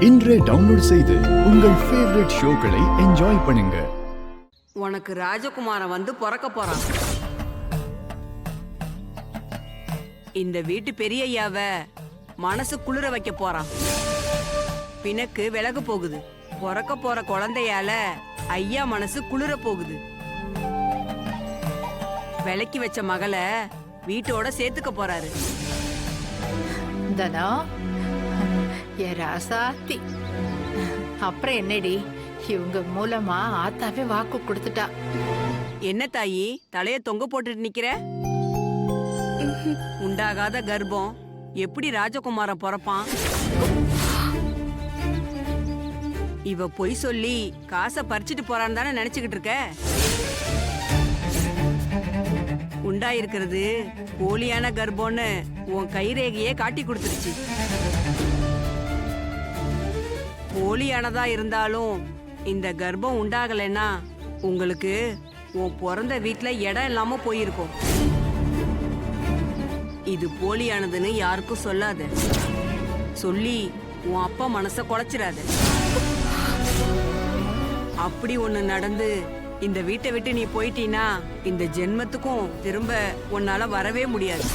இன்றே டவுன்லோட் செய்து உங்கள் ஃபேவரட் ஷோக்களை என்ஜாய் பண்ணுங்க. உனக்கு ராஜகுமாரன் வந்து பிறக்க போறான். இந்த வீட்டு பெரியய்யாவ மனசு குளிர வைக்க போறான். பிணக்கு விலக போகுது. பிறக்க போற குழந்தையால ஐயா மனசு குளிர போகுது. விலைக்கு வச்ச மகளை வீட்டோட சேர்த்துக்க போறாரு. தனா என் ராசாத்தி. அப்புறம் என்னடி, இவங்க மூலமா ஆத்தாவே வாக்கு கொடுத்துட்டா. என்ன தாயி தலைய தொங்க போட்டுட்டு நிக்கிற? உண்டாகாத கர்ப்பம் எப்படி ராஜகுமாரன் பிறப்பான்? இவ பொய் சொல்லி காசை பறிச்சிட்டு போறான்னு தானே நினைச்சுக்கிட்டு இருக்க. உண்டாயிருக்கிறது போலியான கர்ப்பம்னு உன் கைரேகையே காட்டி கொடுத்துருச்சு. போலியானதா இருந்தாலும் இந்த கர்ப்பம் உண்டாகலைன்னா உங்களுக்கு உன் பிறந்த வீட்டுல இடம் இல்லாம போயிருக்கும். இது போலியானதுன்னு யாருக்கும் சொல்லாத. சொல்லி உன் அப்பா மனச குலைச்சிடாத. அப்படி ஒண்ணு நடந்து இந்த வீட்டை விட்டு நீ போயிட்டீன்னா இந்த ஜென்மத்துக்கும் திரும்ப உன்னால வரவே முடியாது.